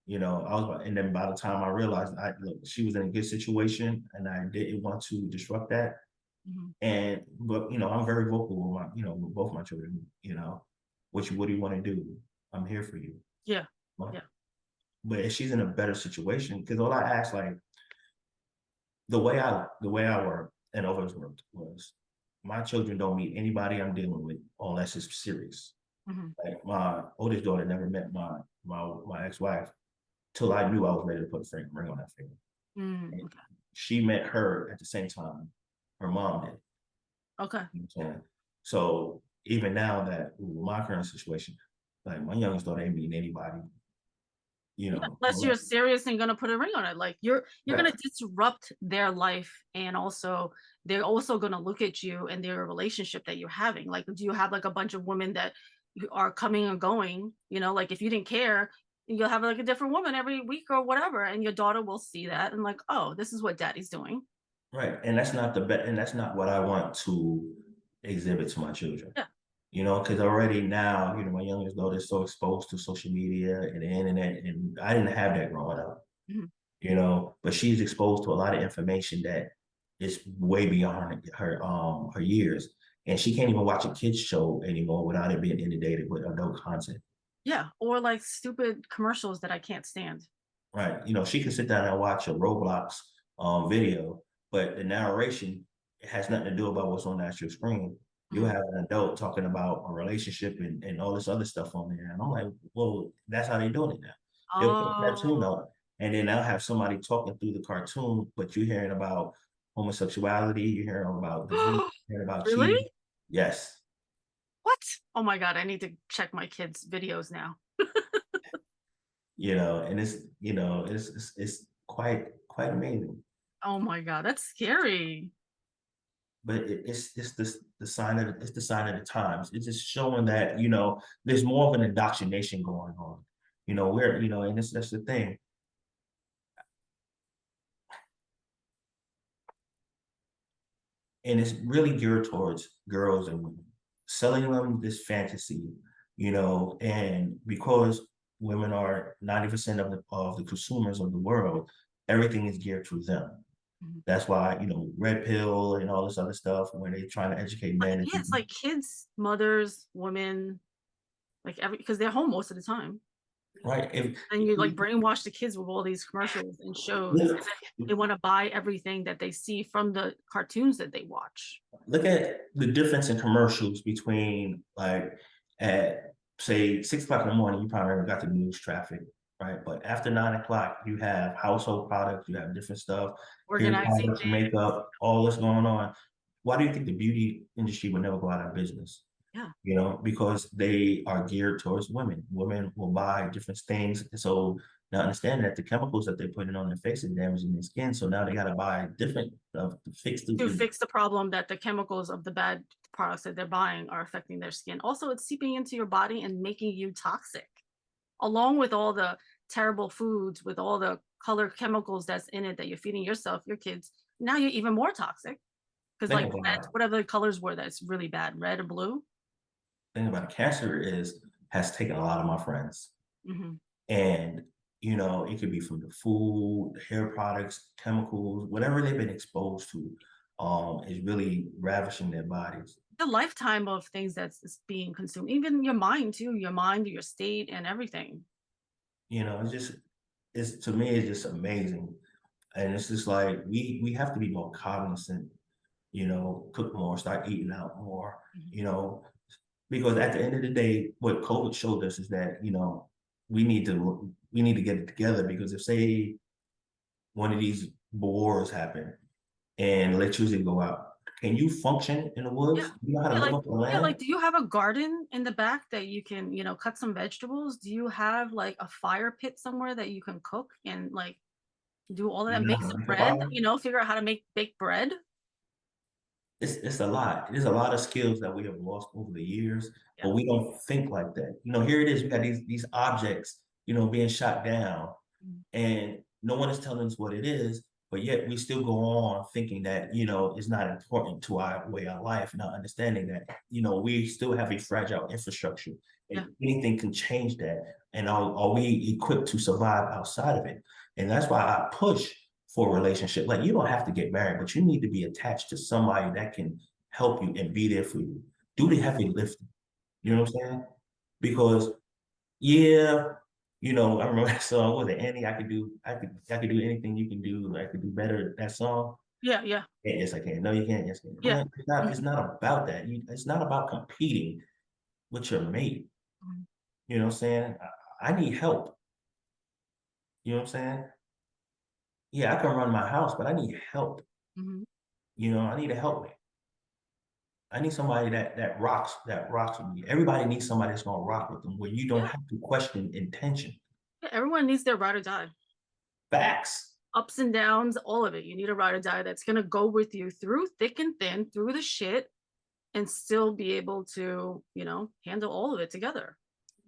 And then by the time I realized she was in a good situation and I didn't want to disrupt that. But I'm very vocal with with both my children, what do you want to do? I'm here for you. Yeah. Yeah. But if she's in a better situation, because all I asked, like, the way I work and always worked was, my children don't meet anybody I'm dealing with unless it's serious. Mhm. Like, my oldest daughter never met my ex-wife till I knew I was ready to put a ring on that finger. And Okay. she met her at the same time her mom did. Okay. You know what I'm saying? So even now that with my current situation, like, my youngest daughter ain't meeting anybody, you Yeah, know. unless you're serious and gonna put a ring on it. Like you're gonna Right. disrupt their life, and also they're also gonna look at you and their relationship that you're having. Like, do you have like a bunch of women that you are coming and going? You know, like if you didn't care, you'll have like a different woman every week or whatever, and your daughter will see that and like, oh, this is what daddy's doing. Right. And that's not and that's not what I want to exhibit to my children. Yeah. You know, because already now, my youngest daughter is so exposed to social media and the internet, and I didn't have that growing up. Mhm. But she's exposed to a lot of information that is way beyond her years. And she can't even watch a kids show anymore without it being inundated with adult content. Yeah, or like stupid commercials that I can't stand. Right. She can sit down and watch a Roblox video, but the narration has nothing to do about what's on the actual screen. You Mhm. have an adult talking about a relationship and all this other stuff on there. And I'm like, well, that's how they're doing it now. They'll put a cartoon Oh, up, and then they'll have somebody talking through the cartoon, but you're hearing about homosexuality, you're hearing about divorce, you're hearing about really? cheating. Yes. What? Oh my God, I need to check my kids' videos now. And it's quite amazing. Oh my God, that's scary. But it's the sign of the times. It's just showing that there's more of an indoctrination going on. And that's the thing. And it's really geared towards girls and women, selling them this fantasy, and because women are 90% of the consumers of the world, everything is geared to them. Mhm. That's why, red pill and all this other stuff, when they're trying to educate men. Yeah, it's like kids, mothers, women, like every because they're home most of the time. Right. And you like brainwash the kids with all these commercials and shows. And then they want to buy everything that they see from the cartoons that they watch. Look at the difference in commercials between, like, at say 6 o'clock in the morning, you probably already got the news traffic, right? But after 9 o'clock, you have household products, you have different stuff, hair Organizing products, things. makeup, all this going on. Why do you think the beauty industry would never go out of business? Yeah. Because they are geared towards women. Women will buy different things. So now understand that the chemicals that they're putting on their face are damaging their skin. So now they got to buy different stuff to fix To fix the problem that the chemicals of the bad products that they're buying are affecting their skin. Also, it's seeping into your body and making you toxic, along with all the terrible foods with all the color chemicals that's in it that you're feeding yourself, your kids. Now you're even more toxic because Think like red, about it. whatever the colors were that's really bad, red or blue. Thing about cancer has taken a lot of my friends. Mm-hmm. And it could be from the food, the hair products, chemicals, whatever they've been exposed to, is really ravishing their bodies. The lifetime of things that's being consumed, even your mind too, your mind, your state, and everything. It's to me, it's just amazing. And it's just like we have to be more cognizant, cook more, start eating out more, Mhm. because at the end of the day, what COVID showed us is that, we need to get it together, because if, say, one of these wars happen and electricity go out, can you function in the Yeah. woods? You know how to Yeah, live like off the yeah, land? like do you have a garden in the back that you can, cut some vegetables? Do you have like a fire pit somewhere that you can cook and like do all of that, You know make how to some make a bread, fire? figure out how to bake bread? It's a lot. There's a lot of skills that we have lost over the years, Yeah. but we don't think like that. Here it is. We got these objects, being shot down, Mhm. and no one is telling us what it is, but yet we still go on thinking that, it's not important to our way of life, not understanding that, we still have a fragile infrastructure, Yeah. and anything can change that. And are we equipped to survive outside of it? And that's why I push for a relationship. Like, you don't have to get married, but you need to be attached to somebody that can help you and be there for you. Do the heavy lifting. You Yeah. know what I'm saying? Because, yeah, You know, I remember that song with Annie. I could do anything you can do. I could do better. That song. Yeah, yeah, Yeah, yes, I can. No, you can't. Yes, I can. yeah. Man, it's not about that. It's not about competing with your mate. Mhm. You know what I'm saying? I need help. You know what I'm saying? Yeah, I can run my house, but I need help. Mhm. You know, I need to help me. I need somebody that rocks with me. Everybody needs somebody that's gonna rock with them where you don't Yeah, have to question intention. yeah, everyone needs their ride or die. Facts. Ups and downs, all of it. You need a ride or die that's gonna go with you through thick and thin, through the shit, and still be able to, handle all of it together.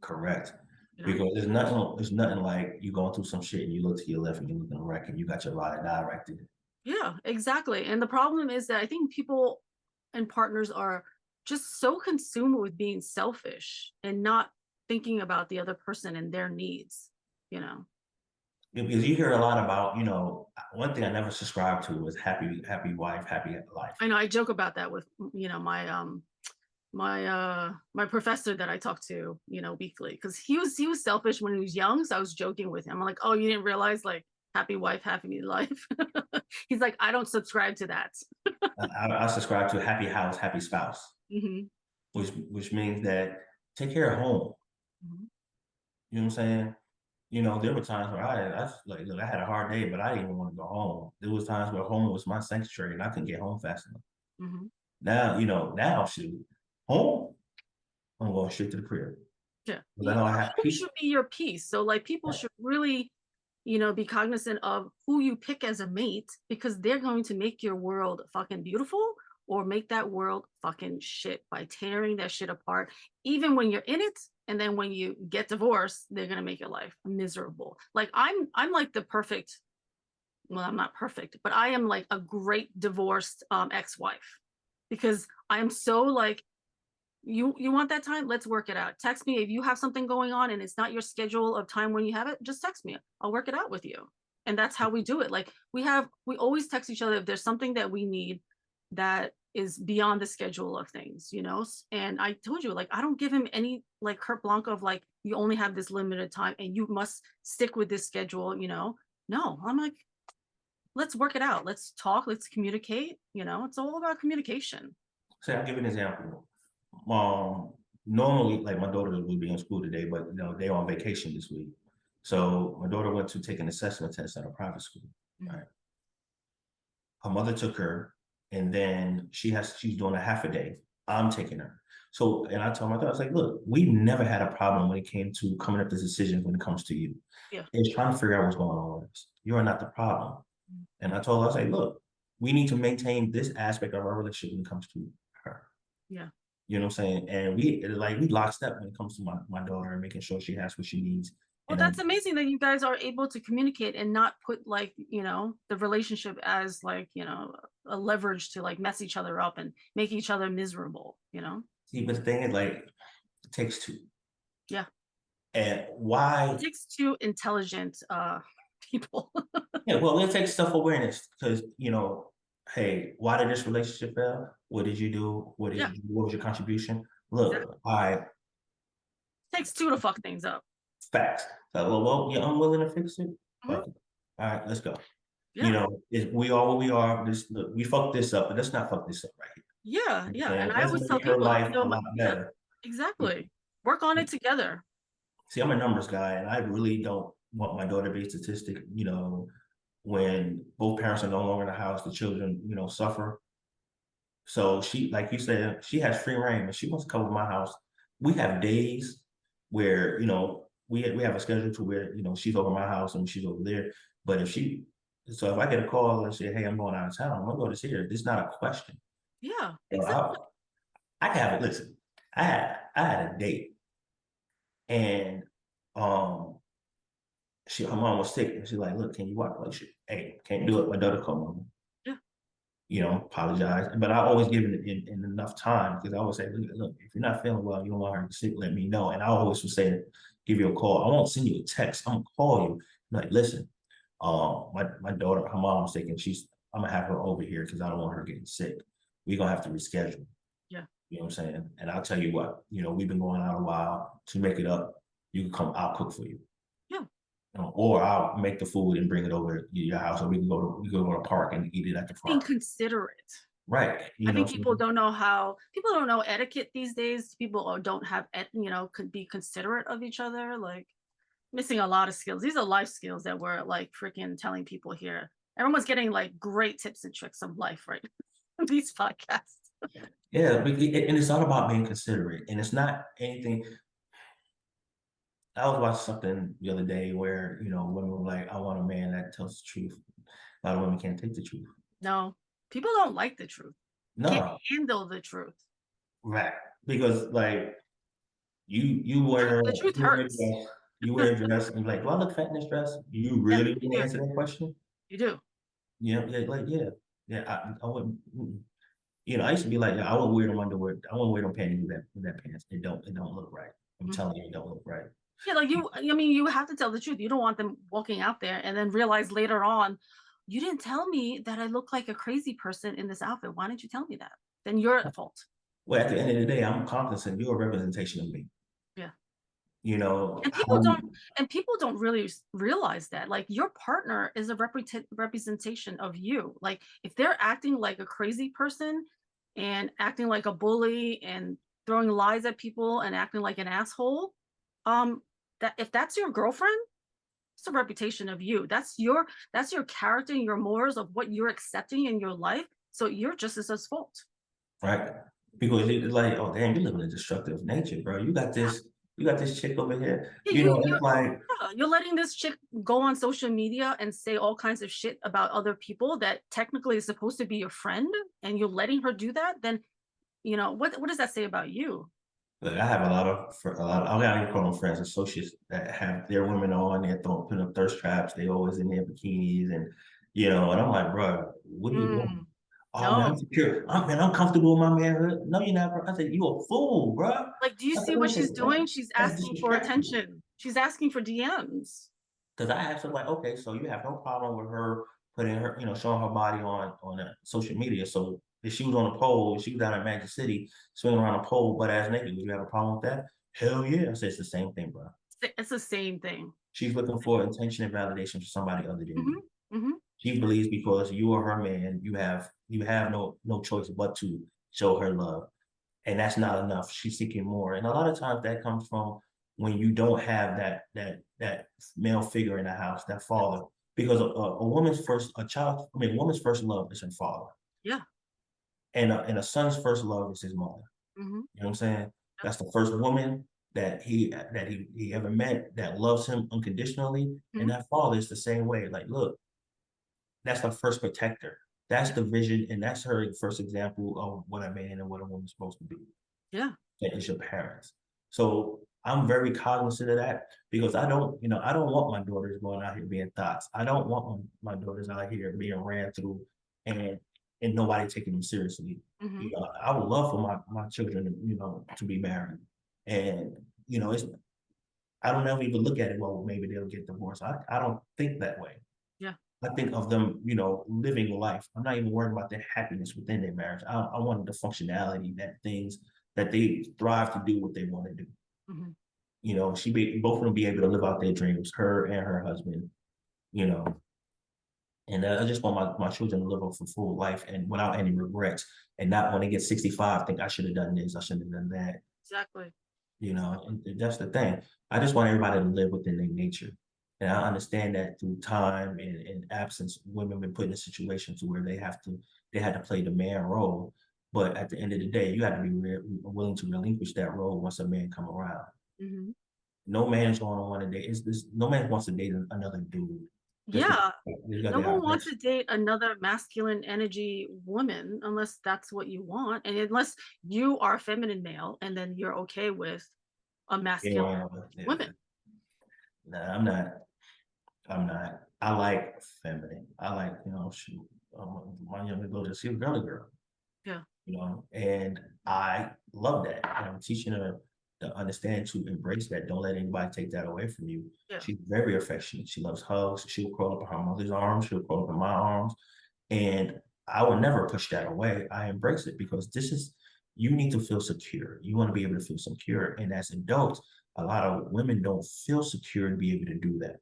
Correct. You know? Because there's nothing like you going through some shit and you look to your left and you look in the right and you got your ride or die right there. Yeah, exactly. And the problem is that I think people and partners are just so consumed with being selfish and not thinking about the other person and their needs, you know. Because you hear a lot about, one thing I never subscribed to was happy wife, happy life. I know I joke about that with, my professor that I talk to, weekly, because he was selfish when he was young. So I was joking with him. I'm like, oh, you didn't realize like happy wife, happy life. He's like, I don't subscribe to that. I subscribe to happy house, happy spouse, Mhm. which means that take care of home. Mhm. You know what I'm saying? There were times where like, look, I had a hard day, but I didn't even want to go home. There was times where home was my sanctuary and I couldn't get home fast enough. Mhm. Now, now shoot, home, I'm going straight to the crib. Yeah. Because I know I have Home peace. should be your peace. So like people Right. should really, be cognizant of who you pick as a mate, because they're going to make your world fucking beautiful or make that world fucking shit by tearing that shit apart. Even when you're in it, and then when you get divorced, they're gonna make your life miserable. Like I'm like the perfect, well, I'm not perfect, but I am like a great divorced ex-wife, because I am so like, you want that time, let's work it out. Text me if you have something going on and it's not your schedule of time when you have it, just text me, I'll work it out with you. And that's how we do it. Like we always text each other if there's something that we need that is beyond the schedule of things, and I told you, like, I don't give him any like carte blanche of like, you only have this limited time and you must stick with this schedule. No, I'm like, let's work it out, let's talk, let's communicate. It's all about communication. Say, I'll give you an example. Normally, like my daughter will be in school today, but they're on vacation this week. So my daughter went to take an assessment test at a private school. Mhm. Right. Her mother took her, and then she's doing a half a day. I'm taking her. So, and I told my daughter, I was like, look, we never had a problem when it came to coming up with decisions when it comes to you. Yeah. It's trying to figure out what's going on with us. You are not the problem. Mhm. And I told her, I was like, look, we need to maintain this aspect of our relationship when it comes to her. Yeah. You know what I'm saying? And we lockstep when it comes to my daughter and making sure she has what she needs. Well, that's amazing that you guys are able to communicate and not put like, the relationship as like, a leverage to like mess each other up and make each other miserable. See, but the thing is, like, it takes two. Yeah. And why? It takes two intelligent people. Yeah, well, it takes self-awareness because, hey, why did this relationship fail? What did you do? What was your contribution? Look, Exactly. it Takes two to fuck things up. facts. So, well, you're unwilling to fix it? Mhm. Fuck it. All right, let's go. Yeah. We are what we are. Look, we fucked this up, but let's not fuck this up right here. Yeah. Yeah. And I Let's always tell make her people, life a lot yeah, better. exactly. Work on it together. See, I'm a numbers guy, and I really don't want my daughter to be a statistic. When both parents are no longer in the house, the children, suffer. So she, like you said, she has free reign. If she wants to come to my house, we have days where, we have a schedule to where, she's over my house and she's over there. But if I get a call and say, hey, I'm going out of town, I'm gonna go to see her. It's not a question. Yeah. Exactly. I can have it. Listen, I had a date, and her mom was sick, and she's like, look, can you walk? Like, hey, can't do it. My daughter come home. Yeah. Apologize. But I always give it in enough time, because I always say, look, if you're not feeling well, you don't want her to sick, let me know. And I always would say, give you a call. I won't send you a text. I'm gonna call you. Like, listen, my daughter, her mom's sick, and I'm gonna have her over here because I don't want her getting sick. We're gonna have to reschedule. Yeah. You know what I'm saying? And I'll tell you what, we've been going out a while. To make it up, you can come, I'll cook for you. Or I'll make the food and bring it over to your house, or we can go to a park and eat it at the Being park. considerate. Right. I think So people don't know etiquette these days. People don't have, could be considerate of each other. Like missing a lot of skills. These are life skills that we're like freaking telling people here. Everyone's getting like great tips and tricks of life, right? These podcasts. yeah, and it's all about being considerate, and it's not anything. I was watching something the other day where women were like, "I want a man that tells the truth." A lot of women can't take the truth. No, people don't like the truth. Can't No, handle the truth. right? Because like you wear The truth hurts. you wear a dress and be like, "Do I look fat in this dress?" You Yeah, really you want to do. answer that question? You do. Yeah, yeah. I wouldn't. I used to be like, yeah, I won't wear them underwear. I won't wear them panties with that pants. It don't look right. I'm Mhm. telling you, it don't look right. Yeah, like you have to tell the truth. You don't want them walking out there and then realize later on, you didn't tell me that I look like a crazy person in this outfit. Why didn't you tell me that? Then you're at fault. Well, at the end of the day, I'm cognizant. You're a representation of me. Yeah. You know, And how you, people don't really realize that. Like your partner is a representation of you. Like if they're acting like a crazy person and acting like a bully and throwing lies at people and acting like an asshole, um, that if that's your girlfriend, it's a reputation of you. That's your character and your morals of what you're accepting in your life. So you're just as fault. right? Because it's like, oh damn, you live in a destructive nature, bro. You got this chick over here. Yeah, It's like, you're letting this chick go on social media and say all kinds of shit about other people that technically is supposed to be your friend, and you're letting her do that. Then what does that say about you? look, I have I got to call them friends, associates that have their women on, they're putting up thirst traps, they always in their bikinis, and I'm like, bro, what are you doing? Mm, Oh man, I'm no. secure. I'm comfortable in my manhood. No, you're not, bro. I said, you a fool, bro. I Like, do you said, see what she's listen, doing? She's that's asking for disrespectful. attention. She's asking for DMs. Because I asked her, like, okay, so you have no problem with her putting her, showing her body on social media. So if she was on a pole, if she was down in Magic City, swinging around a pole, butt ass naked, would you have a problem with that? Hell yeah. I said, it's the same thing, bro. It's the same thing. She's looking for attention and validation from somebody other than Hmm. you. Hmm. She believes because you are her man, you have no choice but to show her love. And that's not enough. She's seeking more. And a lot of times that comes from when you don't have that male figure in the house, that father. Because a woman's first love is her father. Yeah. And a son's first love is his mother. Hmm. You know what I'm saying? That's the first woman he ever met that loves him unconditionally. And Hmm. that father is the same way. Like, look, that's the first protector. That's the vision, and that's her first example of what a man and what a woman's supposed to be. Yeah. That is your parents. So I'm very cognizant of that because I don't want my daughters going out here being thoughts. I don't want my daughters out here being ran through and nobody taking them seriously. Hmm. I would love for my children, to be married. And, it's I don't ever even look at it, well, maybe they'll get divorced. I don't think that way. Yeah. I think of them, living life. I'm not even worried about their happiness within their marriage. I wanted the functionality, that they thrive to do what they want to do. Hmm. Both of them be able to live out their dreams, her and her husband, you know. And I just want my children to live a full life and without any regrets, and not when they get 65, think I should have done this, I should have done that. Exactly. And that's the thing. I just want everybody to live within their nature. And I understand that through time and absence, women have been put in a situation to where they had to play the man role. But at the end of the day, you have to be willing to relinquish that role once a man come around. Hmm. No man's going to want to date. No man wants to date another dude. Just because Yeah. you got No to one have wants rest. to date another masculine energy woman unless that's what you want. And unless you are a feminine male and then you're okay with a masculine Yeah. woman. Nah, I'm not. I'm not. I like feminine. I like, shoot, my younger daughter, she's a girly girl, Yeah. and I love that. And I'm teaching her to understand, to embrace that. Don't let anybody take that away from you. Yeah. She's very affectionate. She loves hugs. She'll crawl up in her mother's arms. She'll crawl up in my arms. And I will never push that away. I embrace it because you need to feel secure. You want to be able to feel secure. And as adults, a lot of women don't feel secure to be able to do that.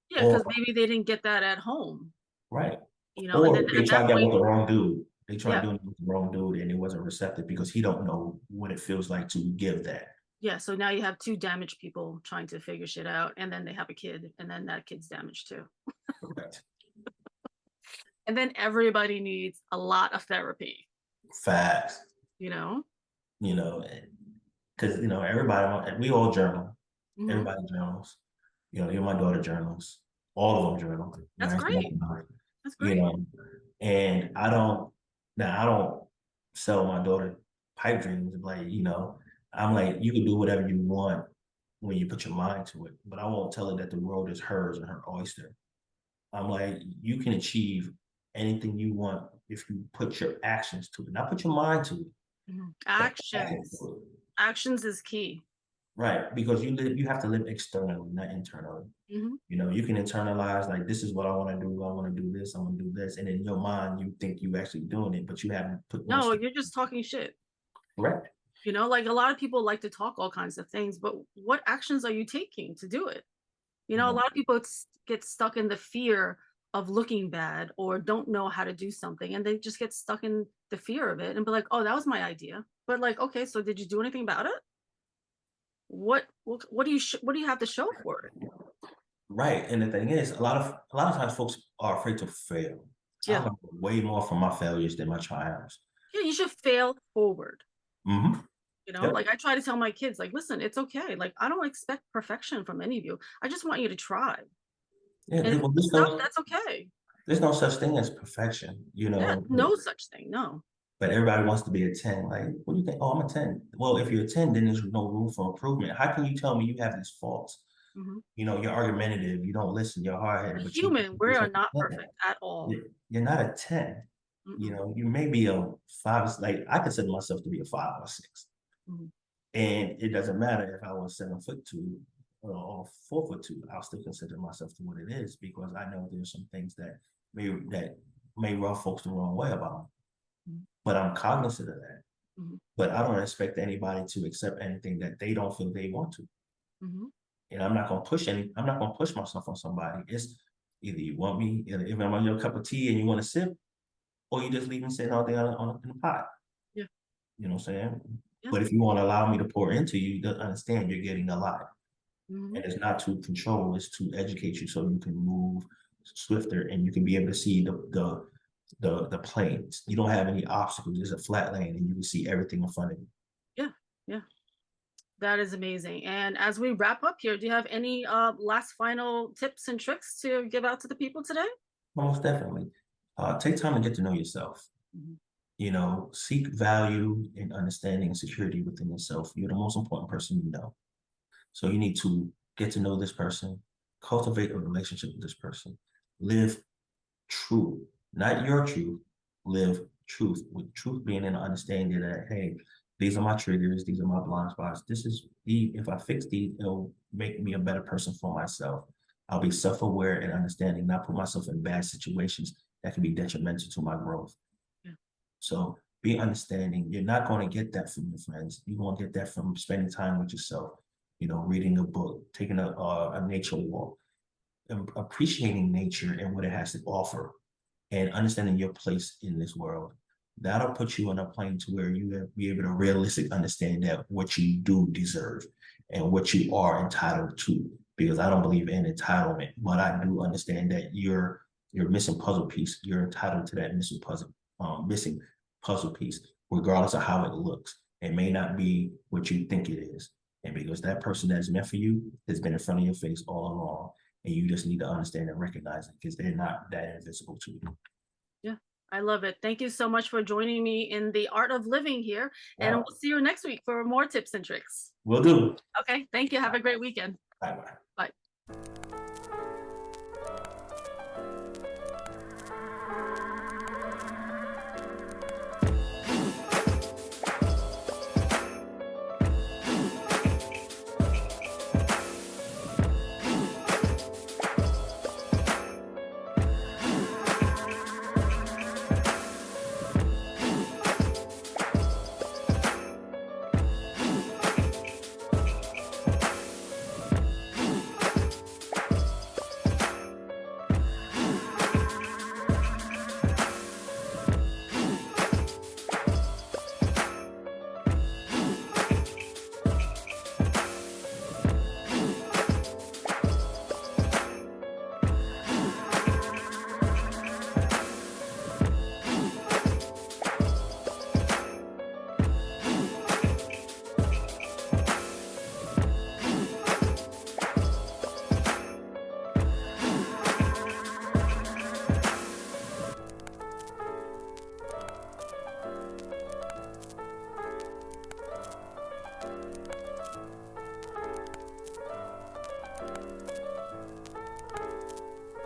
Yeah, or because maybe they didn't get that at home, right, you know, and then or they at tried that that point, with the wrong dude. They tried yeah, doing it with the wrong dude, and it wasn't receptive because he don't know what it feels like to give that. yeah. So now you have two damaged people trying to figure shit out, and then they have a kid, and then that kid's damaged too. Correct. And then everybody needs a lot of therapy, Facts. you know? You know, because everybody, we all journal. Mhm. Everybody journals. You're my daughter journals. All of them journal. That's great. That's You great. know, and I don't sell my daughter pipe dreams. Like, I'm like, you can do whatever you want when you put your mind to it, but I won't tell her that the world is hers and her oyster. I'm like, you can achieve anything you want if you put your actions to it, not put your mind to it. Mhm. But actions Actions. to it. Actions is key. Right, because you have to live externally, not internally. Mhm. You can internalize like this is what I want to do. I want to do this. I want to do this, and in your mind, you think you actually doing it, but you haven't put no No, step. you're just talking shit. Correct. You know, like a lot of people like to talk all kinds of things, but what actions are you taking to do it? You know, a lot of people get stuck in the fear of looking bad or don't know how to do something, and they just get stuck in the fear of it and be like, "Oh, that was my idea." But like, okay, so did you do anything about it? What do you what do you have to show for it? Right, and the thing is, a lot of times folks are afraid to fail. I Yeah, learned way more from my failures than my triumphs. yeah, you should fail forward. Mm-hmm. You know, Yep. like I try to tell my kids, like, listen, it's okay. Like, I don't expect perfection from any of you. I just want you to try. Yeah. And if Well, you suck, that's okay. there's no such thing as perfection. Yeah, no such thing. No. But everybody wants to be a 10. Like, what do you think? Oh, I'm a 10. Well, if you're a 10, then there's no room for improvement. How can you tell me you have these faults? Mhm. You're argumentative, you don't listen, you're hard-headed, We're but you human. We are not perfect at all. you're not a 10. Mm-mm. You may be a 5, like I consider myself to be a 5 or 6. Mhm. And it doesn't matter if I was 7'2" or 4'2", I'll still consider myself to what it is because I know there's some things that may rub folks the wrong way about me. Mhm. But I'm cognizant of that. Mhm. But I don't expect anybody to accept anything that they don't feel they want to. Mhm. And I'm not gonna push myself on somebody. It's either you want me, if I'm on your cup of tea and you want to sip, or you just leave me sitting all day in the pot. Yeah. You know what I'm saying? Yeah. But if you want to allow me to pour into you, you don't understand you're getting a lot. Mhm. And it's not to control, it's to educate you so you can move swifter and you can be able to see the planes. You don't have any obstacles. There's a flat lane and you can see everything in front of you. Yeah. Yeah. That is amazing. And as we wrap up here, do you have any last final tips and tricks to give out to the people today? Most definitely. Take time to get to know yourself. Mhm. Seek value and understanding and security within yourself. You're the most important person you know. So you need to get to know this person, cultivate a relationship with this person, live true, not your truth, live truth, with truth being an understanding that, hey, these are my triggers, these are my blind spots. If I fix these, it'll make me a better person for myself. I'll be self-aware and understanding, not put myself in bad situations that can be detrimental to my growth. Yeah. So be understanding. You're not going to get that from your friends. You're going to get that from spending time with yourself, reading a book, taking a nature walk, appreciating nature and what it has to offer, and understanding your place in this world. That'll put you on a plane to where you will be able to realistically understand that what you do deserve and what you are entitled to. Because I don't believe in entitlement, but I do understand that you're missing puzzle piece. You're entitled to that missing puzzle piece, regardless of how it looks. It may not be what you think it is. And because that person that's meant for you has been in front of your face all along. And you just need to understand and recognize it because they're not that invisible to you. Yeah. I love it. Thank you so much for joining me in the art of living here. And we'll see you next week for more tips and tricks. Will do. Okay. Thank you. Have a great weekend. Bye-bye. Bye.